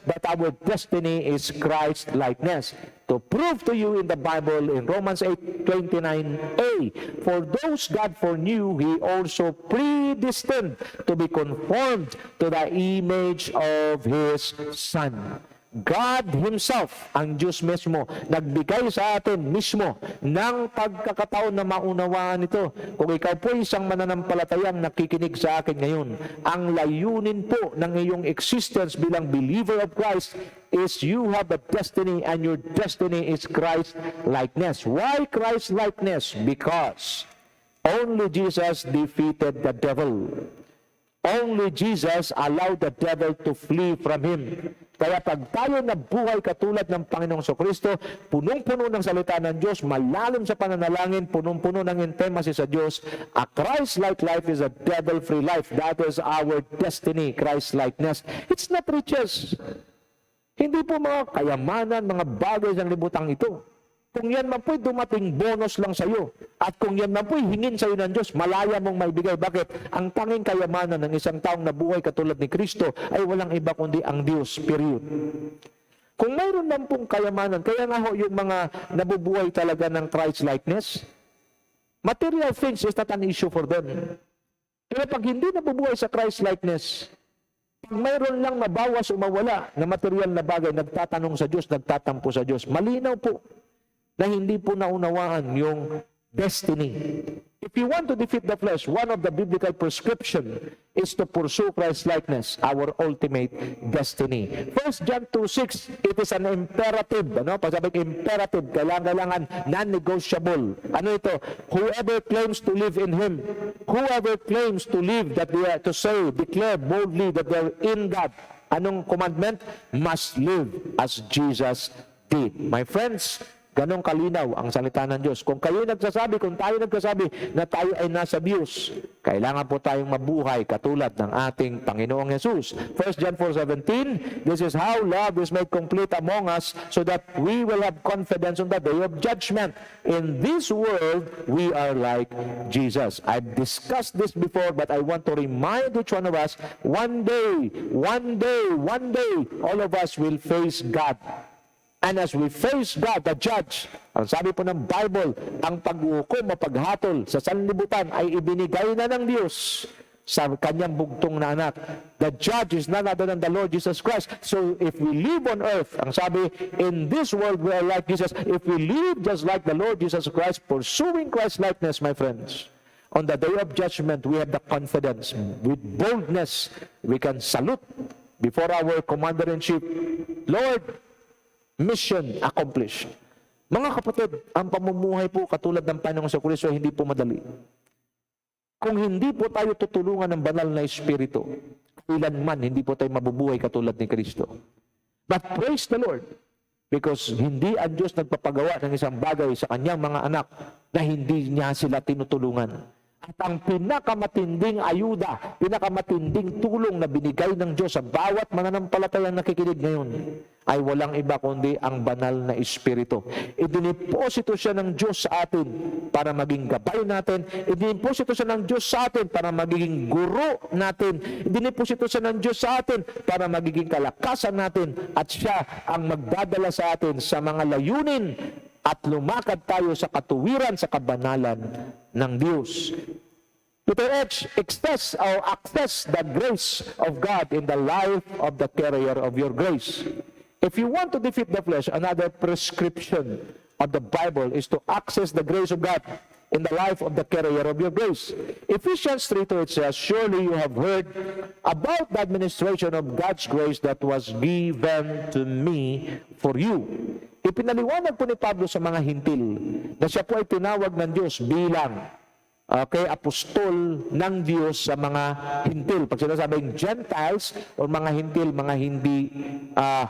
but our destiny is Christ-likeness. To prove to you in the Bible, in Romans 8:29a, for those God foreknew, He also predestined to be conformed to the image of His Son. God Himself, ang Diyos mismo, nagbigay sa atin mismo ng pagkakataon na maunawaan ito. Kung ikaw po isang mananampalatayang nakikinig sa akin ngayon, ang layunin po ng iyong existence bilang believer of Christ is you have a destiny, and your destiny is Christ-likeness. Why Christ-likeness? Because only Jesus defeated the devil. Only Jesus allowed the devil to flee from Him. Kaya pag tayo nabuhay katulad ng Panginoong Kristo, punong-puno ng salita ng Diyos, malalim sa pananalangin, punong-puno ng intimacy sa Diyos, a Christ-like life is a devil-free life. That is our destiny, Christ-likeness. It's not riches. Hindi po mga kayamanan, mga bagay sa libutang ito. Kung yan man po'y dumating bonus lang sa iyo, at kung yan man po'y hingin sa iyo ng Diyos, malaya mong maibigay. Bakit? Ang tanging kayamanan ng isang taong nabuhay katulad ni Kristo ay walang iba kundi ang Diyos, period. Kung mayroon man pong kayamanan, kaya nga ho yung mga nabubuhay talaga ng Christ-likeness, material things is not an issue for them. Pero pag hindi nabubuhay sa Christ-likeness, pag mayroon lang mabawas o mawala na material na bagay, nagtatanong sa Diyos, nagtatampo sa Diyos, malinaw po na hindi po naunawaan yung destiny. If you want to defeat the flesh, one of the biblical prescription is to pursue Christ-likeness, our ultimate destiny. 1 John 2:6, it is an imperative, pag sabi imperative, kailangan non-negotiable. Ano ito? Whoever claims to live in Him, whoever claims to live, that they are to say, declare boldly that they're in God. Anong commandment? Must live as Jesus did. My friends, ganong kalinaw ang salita ng Diyos. Kung kayo nagsasabi, kung tayo nagsasabi na tayo ay nasa Diyos, kailangan po tayong mabuhay katulad ng ating Panginoong Yesus. 1 John 4:17, this is how love is made complete among us, so that we will have confidence on the day of judgment. In this world, we are like Jesus. I've discussed this before, but I want to remind each one of us, one day, all of us will face God. And as we face God, the judge, ang sabi po ng Bible, ang pag-uukom o paghatol sa sanlibutan ay ibinigay na ng Diyos sa kanyang bugtong na anak. The judge is none other than the Lord Jesus Christ. So if we live on earth, ang sabi, in this world we are like Jesus. If we live just like the Lord Jesus Christ, pursuing Christ-likeness, my friends, on the day of judgment, we have the confidence. With boldness, we can salute before our Commander-in-Chief, Lord, mission accomplished. Mga kapatid, ang pamumuhay po katulad ng Panginoong Kristo hindi po madali. Kung hindi po tayo tutulungan ng banal na Espiritu, kailanman hindi po tayo mabubuhay katulad ni Kristo. But praise the Lord, because hindi ang Diyos nagpapagawa ng isang bagay sa kanyang mga anak na hindi niya sila tinutulungan. At ang pinakamatinding ayuda, pinakamatinding tulong na binigay ng Diyos sa bawat mananampalatayang nakikinig ngayon ay walang iba kundi ang banal na Espiritu. Idiniposito siya ng Diyos sa atin para maging gabay natin. Idiniposito siya ng Diyos sa atin para magiging guro natin. Idiniposito siya ng Diyos sa atin para magiging kalakasan natin. At siya ang magdadala sa atin sa mga layunin at lumakad tayo sa katuwiran, sa kabanalan ng Diyos. Peter H. access the grace of God in the life of the carrier of your grace. If you want to defeat the flesh, another prescription of the Bible is to access the grace of God in the life of the carrier of your grace. Ephesians 3:2 says, surely you have heard about the administration of God's grace that was given to me for you. Ipinaliwanag po ni Pablo sa mga hintil na siya po ay tinawag ng Diyos bilang apostol ng Diyos sa mga hintil. Pag sinasabing Gentiles o mga hintil, mga hindi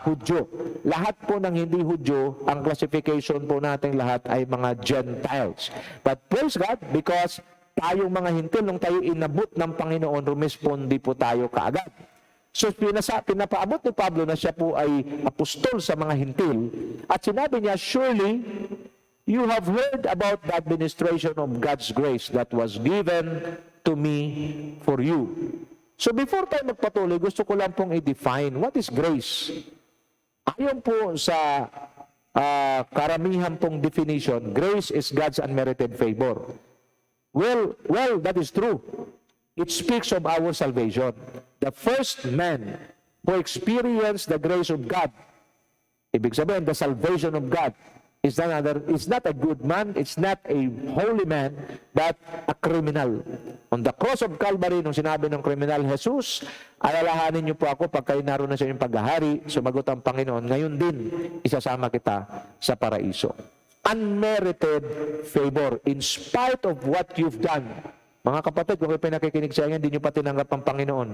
Hudyo. Lahat po ng hindi Hudyo, ang classification po natin lahat ay mga Gentiles. But praise God, because tayong mga hintil, nung tayo inabot ng Panginoon, rumispondi po tayo kaagad. So pinapaabot ni Pablo na siya po ay apostol sa mga hintil. At sinabi niya, surely you have heard about the administration of God's grace that was given to me for you. So before tayo magpatuloy, gusto ko lang pong i-define what is grace. Ayon po sa karamihan pong definition, grace is God's unmerited favor. Well, that is true. It speaks of our salvation. The first man who experienced the grace of God Ibig sabihin, the salvation of God is not a good man, it's not a holy man, but a criminal. On the cross of Calvary, nung sinabi ng kriminal, Jesus, alalahanin niyo po ako pag kayo naroon na sa inyong paghahari, sumagot ang Panginoon, ngayon din, isasama kita sa paraiso. Unmerited favor, in spite of what you've done. Mga kapatid, kung kayo pinakikinig sa inyo, hindi niyo pa tinanggap ang Panginoon.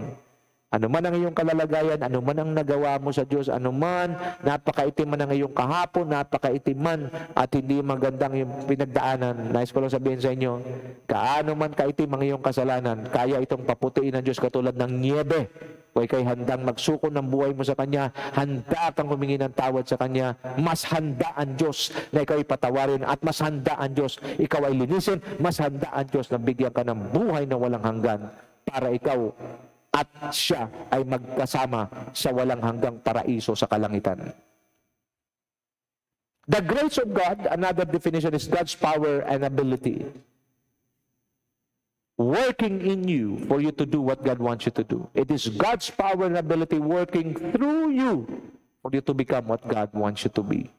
Ano man ang iyong kalalagayan, ano man ang nagawa mo sa Diyos, ano man, napakaitim man ang iyong kahapon, napakaitim man, at hindi magandang yung pinagdaanan. Nais ko lang sabihin sa inyo, kaano man kaitim ang iyong kasalanan, kaya itong paputiin ng Diyos katulad ng niebe. Kung ikay handang magsuko ng buhay mo sa Kanya, handa kang humingi ng tawad sa Kanya, mas handa ang Diyos na ikaw ay patawarin, at mas handa ang Diyos ikaw ay linisin, mas handa ang Diyos na bigyan ka ng buhay na walang hanggan para ikaw at siya ay magkasama sa walang hanggang paraiso sa kalangitan. The grace of God, another definition, is God's power and ability working in you for you to do what God wants you to do. It is God's power and ability working through you for you to become what God wants you to be.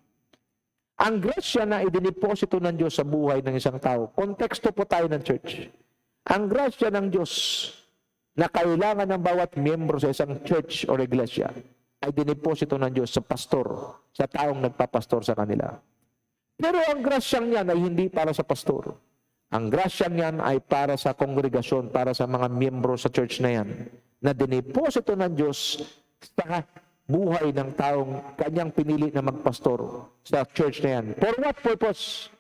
Ang grasya na idiniposito ng Diyos sa buhay ng isang tao, konteksto po tayo ng church. Ang grasya ng Diyos na kailangan ng bawat miyembro sa isang church o iglesia ay diniposito ng Diyos sa pastor, sa taong nagpapastor sa kanila. Pero ang grasyang yan ay hindi para sa pastor. Ang grasyang yan ay para sa kongregasyon, para sa mga miyembro sa church na yan, na diniposito ng Diyos sa buhay ng taong kanyang pinili na magpastor sa church na yan. For what purpose?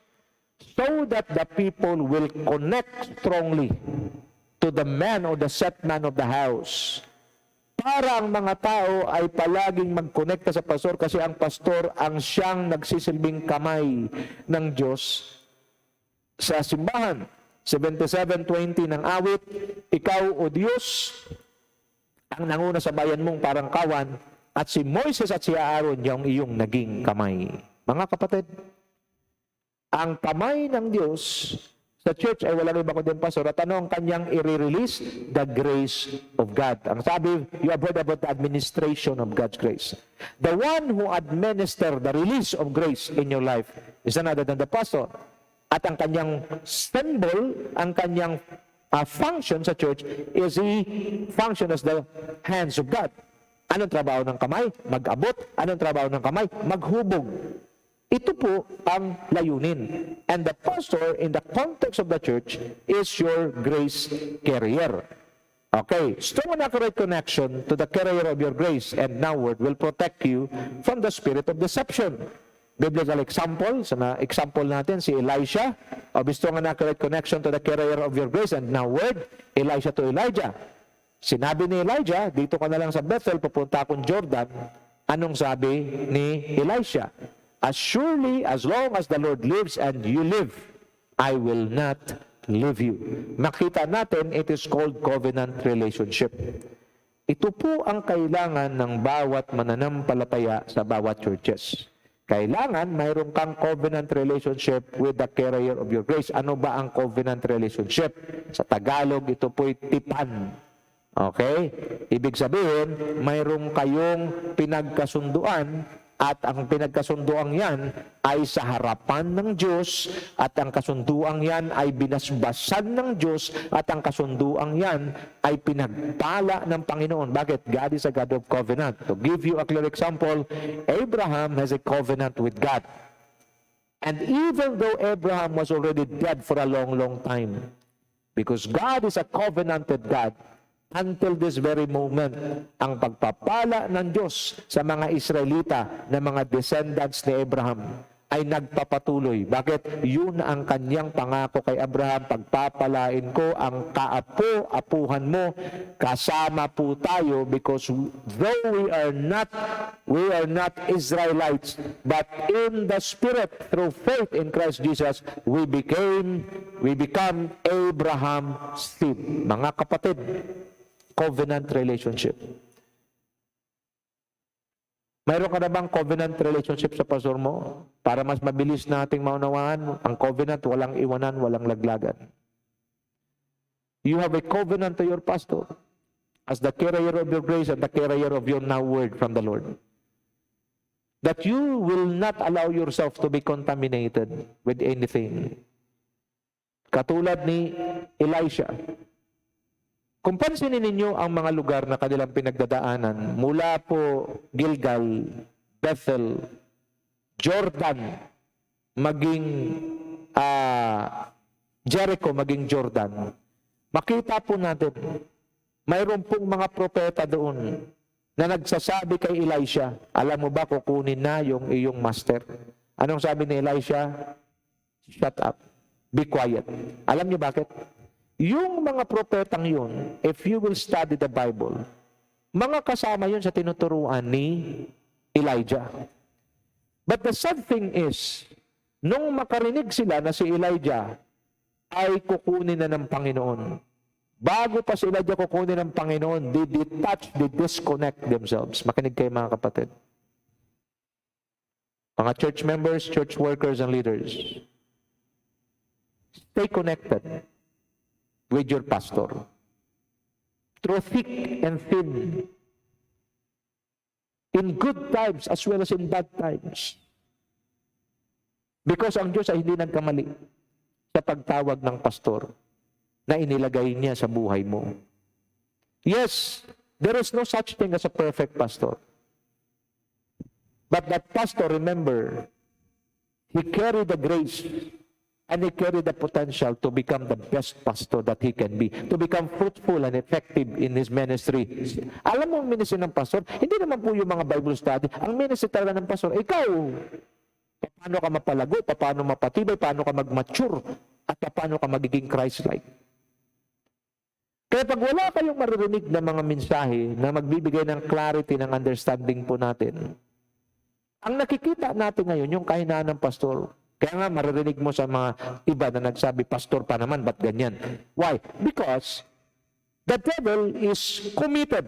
So that the people will connect strongly to the man or the set man of the house. Para ang mga tao ay palaging mag-connecta sa pastor kasi ang pastor ang siyang nagsisilbing kamay ng Diyos sa simbahan. 77:20 ng awit, ikaw o Diyos ang nanguna sa bayan mong parang kawan, at si Moises at si Aaron yung iyong naging kamay. Mga kapatid, ang kamay ng Diyos sa church ay walang iba kundi ang pastor. At ano ang kanyang i-release? The grace of God. Ang sabi, you have heard about the administration of God's grace. The one who administer the release of grace in your life is none other than the pastor. At ang kanyang symbol, ang kanyang function sa church is he function as the hands of God. Anong trabaho ng kamay? Mag-abot. Anong trabaho ng kamay? Maghubog. Ito po ang layunin. And the pastor, in the context of the church, is your grace carrier. Okay, strong and accurate connection to the carrier of your grace and now word will protect you from the spirit of deception. Biblical example, sa example natin, si Elisha, of strong and accurate connection to the carrier of your grace and now word, Elisha to Elijah. Sinabi ni Elijah, dito ka na lang sa Bethel, pupunta akong Jordan. Anong sabi ni Elisha? As surely as long as the Lord lives and you live, I will not leave you. Makita natin, it is called covenant relationship. Ito po ang kailangan ng bawat mananampalataya sa bawat churches. Kailangan mayroon kang covenant relationship with the carrier of your grace. Ano ba ang covenant relationship? Sa Tagalog, ito po'y tipan. Okay? Ibig sabihin, mayroon kayong pinagkasunduan at ang pinagkasunduang yan ay sa harapan ng Diyos at ang kasunduang yan ay binasbasan ng Diyos at ang kasunduang yan ay pinagpala ng Panginoon. Bakit? God is a God of covenant. To give you a clear example, Abraham has a covenant with God. And even though Abraham was already dead for a long, long time, because God is a covenanted God, until this very moment, ang pagpapala ng Diyos sa mga Israelita na mga descendants ni Abraham ay nagpapatuloy. Bakit? Yun ang kanyang pangako kay Abraham, pagpapalain ko ang kaapo-apuhan mo, kasama po tayo because though we are not Israelites, but in the Spirit, through faith in Christ Jesus, we become Abraham's seed. Mga kapatid, covenant relationship. Mayroon ka na bang covenant relationship sa pastor mo? Para mas mabilis nating maunawaan, ang covenant, walang iwanan, walang laglagan. You have a covenant to your pastor as the carrier of your grace and the carrier of your now word from the Lord. that you will not allow yourself to be contaminated with anything. Katulad ni Elisha. Kung pansinin ninyo ang mga lugar na kanilang pinagdadaanan, mula po Gilgal, Bethel, Jordan, maging Jericho, maging Jordan, makita po natin, mayroon pong mga propeta doon na nagsasabi kay Elisha, alam mo ba, kukunin na yung iyong master. Anong sabi ni Elisha? Shut up. Be quiet. Alam niyo bakit? Yung mga propetang yun, if you will study the Bible, mga kasama yun sa tinuturuan ni Elijah. But the sad thing is, nung makarinig sila na si Elijah ay kukunin na ng Panginoon, bago pa si Elijah kukunin ng Panginoon, they detach, they disconnect themselves. Makinig kayo mga kapatid. Mga church members, church workers, and leaders, stay connected with your pastor. Through thick and thin. In good times as well as in bad times. Because ang Diyos ay hindi nagkamali sa pagtawag ng pastor na inilagay niya sa buhay mo. Yes, there is no such thing as a perfect pastor. But that pastor, remember, he carried the grace and he carried the potential to become the best pastor that he can be, to become fruitful and effective in his ministry. Alam mo ang ministry ng pastor, hindi naman po yung mga Bible study. Ang ministry talaga ng pastor, ikaw, paano ka mapalago, paano mapatibay, paano ka mag-mature, at paano ka magiging Christ-like. Kaya pag wala kayong maririnig na mga mensahe na magbibigay ng clarity, ng understanding po natin, ang nakikita natin ngayon, yung kahinaan ng pastor. Kaya nga maririnig mo sa mga iba na nagsabi, pastor pa naman, ba't ganyan? Why? Because the devil is committed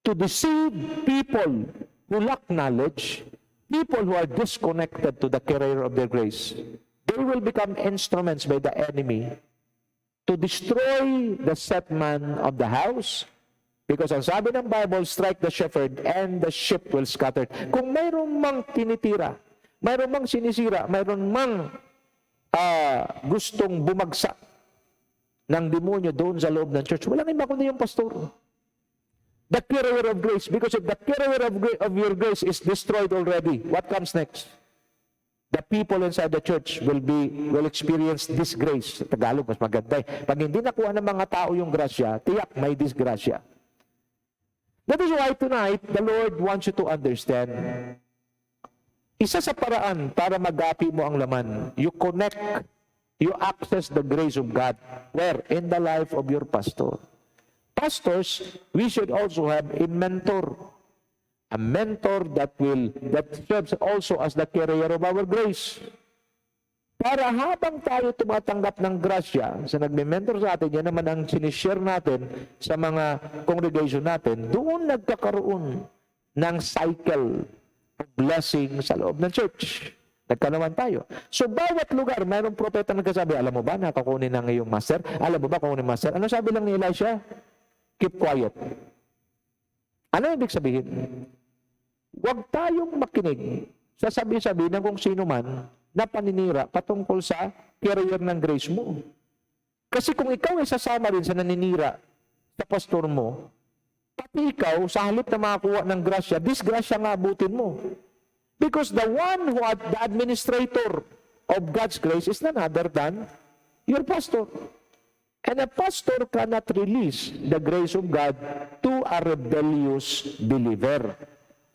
to deceive people who lack knowledge, people who are disconnected to the carrier of their grace. They will become instruments by the enemy to destroy the set man of the house. Because ang sabi ng Bible, strike the shepherd and the sheep will scatter. Kung mayroon mang tinitira, mayroon mang sinisira, mayroon mang gustong bumagsak ng demonyo doon sa loob ng church, walang iba kundi yung pastor. The carrier of grace. Because if the carrier of your grace is destroyed already, what comes next? The people inside the church will experience disgrace. Sa Tagalog, mas maganda eh. Pag hindi nakuha ng mga tao yung grasya, tiyak may disgrasya. That is why tonight, the Lord wants you to understand. Isa sa paraan para magapi mo ang laman, you connect, you access the grace of God. Where? In the life of your pastor. Pastors, we should also have a mentor. A mentor that serves also as the carrier of our grace. Para habang tayo tumatanggap ng grasya sa nagme-mentor sa atin, yan naman ang sinishare natin sa mga congregation natin, doon nagkakaroon ng cycle of blessing sa loob ng church. Nagkanaman tayo. So, bawat lugar, mayroong propeta nagkasabi, alam mo ba, nakakunin ng iyong master? Alam mo ba, kukunin master? Ano sabi lang ni Elisha? Keep quiet. Ano ibig sabihin? Huwag tayong makinig sa sabi-sabi ng kung sino man na paninira patungkol sa carrier ng grace mo. Kasi kung ikaw ay sasama rin sa naninira sa pastor mo, pati ikaw, sa halip na makakuha ng grasya, disgrasya nga abutin mo. Because the one who the administrator of God's grace is none other than your pastor. And a pastor cannot release the grace of God to a rebellious believer.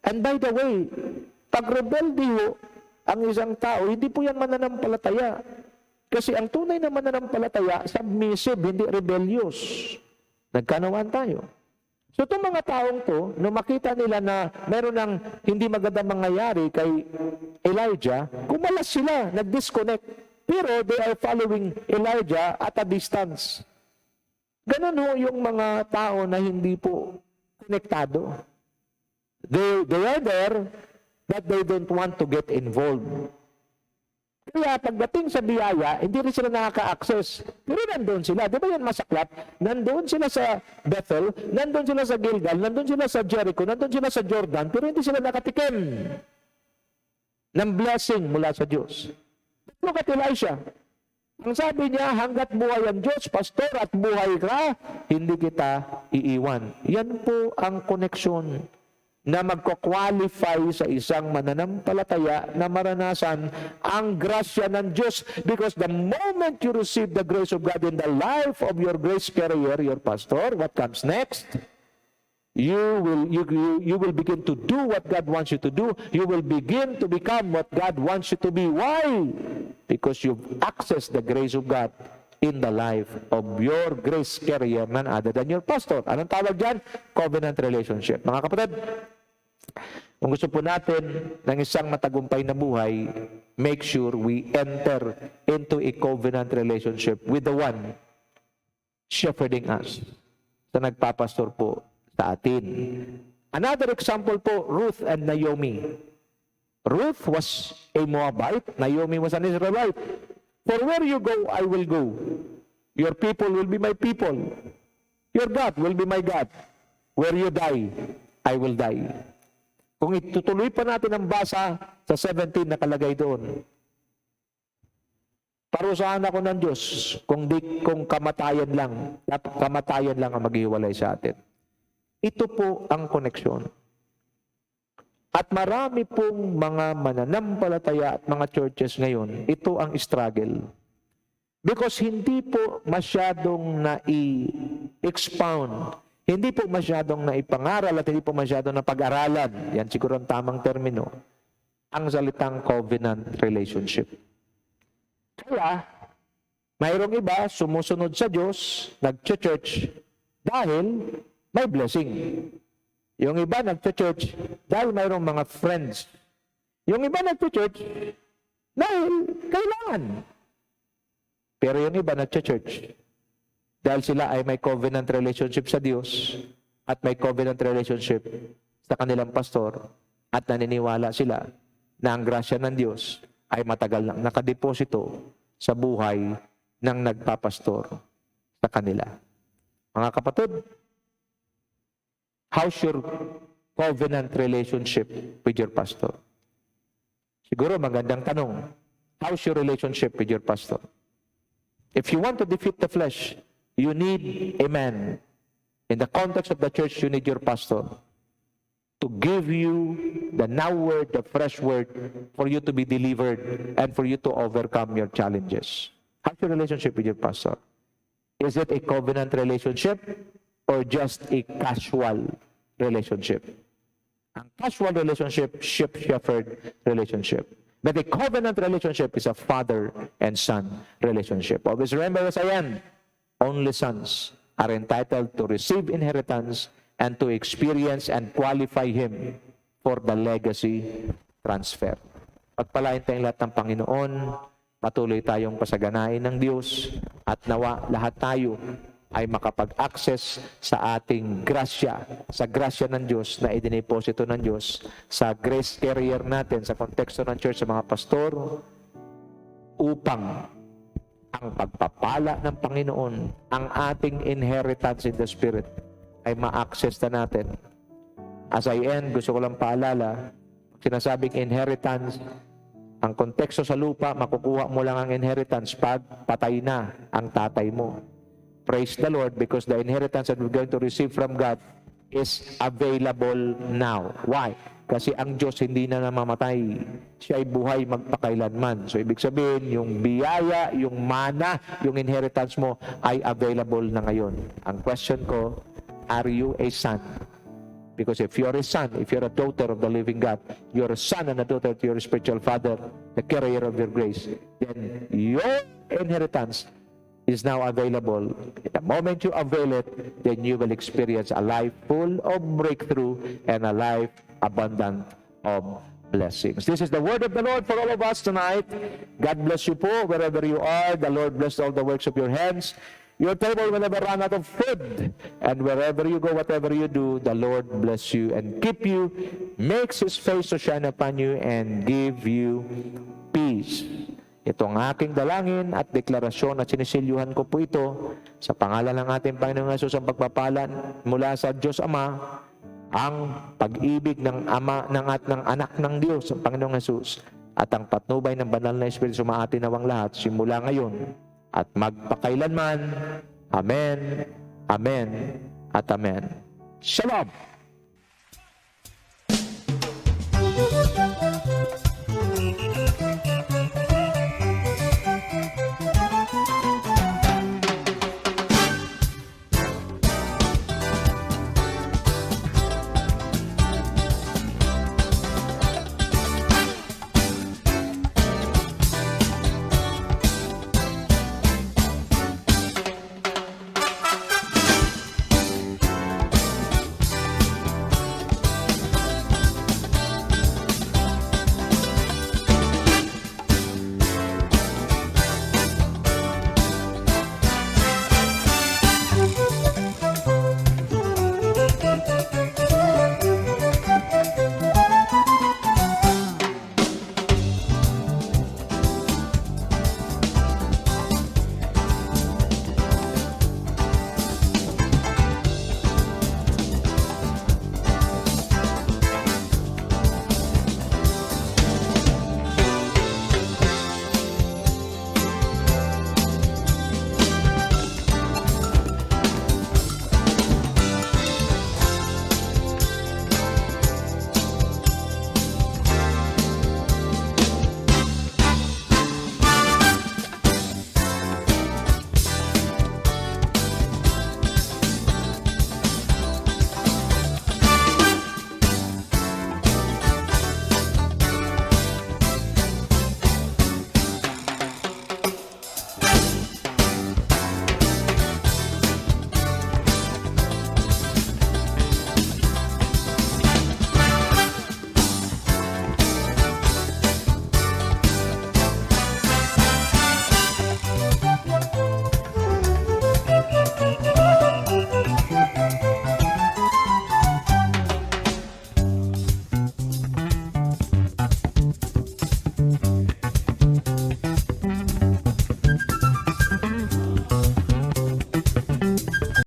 And by the way, pag rebelde ang isang tao, hindi po yan mananampalataya. Kasi ang tunay na mananampalataya, submissive, hindi rebellious. Nagkanawaan tayo. So itong mga taong to, nung makita nila na meron ng hindi magandang mangyayari kay Elijah, kumalas sila, nag-disconnect. Pero they are following Elijah at a distance. Ganun ho yung mga tao na hindi po konektado. They are there, but they don't want to get involved. Kaya pagdating sa biyaya, hindi rin sila nakaka-access. Pero nandun sila. Di ba yan masaklap? Nandun sila sa Bethel, nandun sila sa Gilgal, nandun sila sa Jericho, nandun sila sa Jordan, pero hindi sila nakatikim ng blessing mula sa Diyos. Look at Elisha. Ang sabi niya, hanggat buhay ang Diyos, pastor, at buhay ka, hindi kita iiwan. Yan po ang koneksyon na magko-qualify sa isang mananampalataya na maranasan ang grasya ng Diyos. Because the moment you receive the grace of God in the life of your grace carrier, your pastor, what comes next? You will begin to do what God wants you to do. You will begin to become what God wants you to be. Why? Because you've accessed the grace of God in the life of your grace carrier, none other than your pastor. Anong tawag dyan? Covenant relationship. Mga kapatid, kung gusto po natin ng isang matagumpay na buhay, make sure we enter into a covenant relationship with the one shepherding us, sa nagpapastor po sa atin. Another example po, Ruth and Naomi. Ruth was a Moabite, Naomi was an Israelite. For where you go, I will go. Your people will be my people. Your God will be my God. Where you die, I will die. Kung itutuloy pa natin ang basa sa 17 nakalagay doon, parusahan ako ng Diyos kung kamatayan lang ang maghiwalay sa atin. Ito po ang koneksyon. At marami pong mga mananampalataya at mga churches ngayon, ito ang struggle. Because hindi po masyadong na-expound, hindi po masyadong naipangaral at hindi po masyadong napag-aralan, yan siguro ang tamang termino, ang salitang covenant relationship. Kaya, mayroong iba sumusunod sa Diyos, nag-church dahil may blessing. Yung iba nag-church dahil mayroong mga friends. Yung iba nag-church dahil kailangan. Pero yung iba nag-church dahil sila ay may covenant relationship sa Diyos at may covenant relationship sa kanilang pastor at naniniwala sila na ang grasya ng Diyos ay matagal nang nakadeposito sa buhay ng nagpapastor sa kanila. Mga kapatid, how's your covenant relationship with your pastor? Siguro magandang tanong, how's your relationship with your pastor? If you want to defeat the flesh, you need a man. In the context of the church, you need your pastor to give you the now word, the fresh word, for you to be delivered and for you to overcome your challenges. How's your relationship with your pastor? Is it a covenant relationship or just a casual relationship? Ang casual relationship, shepherd relationship. But a covenant relationship is a father and son relationship. Always remember, Sayan, only sons are entitled to receive inheritance and to experience and qualify him for the legacy transfer. Pagpalain tayong lahat ng Panginoon, patuloy tayong pasaganain ng Diyos, at nawa lahat tayo ay makapag-access sa ating grasya, sa grasya ng Diyos na idiniposito ng Diyos, sa grace carrier natin, sa konteksto ng church, sa mga pastor, upang ang pagpapala ng Panginoon, ang ating inheritance in the Spirit, ay ma-access na natin. As I end, gusto ko lang paalala, sinasabing inheritance, ang konteksto sa lupa, makukuha mo lang ang inheritance pag patay na ang tatay mo. Praise the Lord, because the inheritance that we're going to receive from God is available now. Why? Kasi ang Diyos hindi na namamatay. Siya ay buhay magpakailanman. So, ibig sabihin, yung biyaya, yung mana, yung inheritance mo ay available na ngayon. Ang question ko, are you a son? Because if you're a son, if you're a daughter of the living God, you're a son and a daughter to your spiritual father, the carrier of your grace, then your inheritance is now available. The moment you avail it, then you will experience a life full of breakthrough and a life abundant of blessings. This is the word of the Lord for all of us tonight. God bless you po wherever you are. The Lord bless all the works of your hands. Your table will never run out of food. And wherever you go, whatever you do, the Lord bless you and keep you, makes His face to shine upon you, and give you peace. Ito ang aking dalangin at deklarasyon at sinisilyuhan ko po ito sa pangalan ng ating Panginoong Hesus ang pagpapalan mula sa Diyos Ama, ang pag-ibig ng Ama at ng Anak ng Diyos, ang Panginoong Hesus, at ang patnubay ng banal na Espiritu sumaatin nawang lahat simula ngayon at magpakailanman. Amen, Amen, at Amen. Shalom!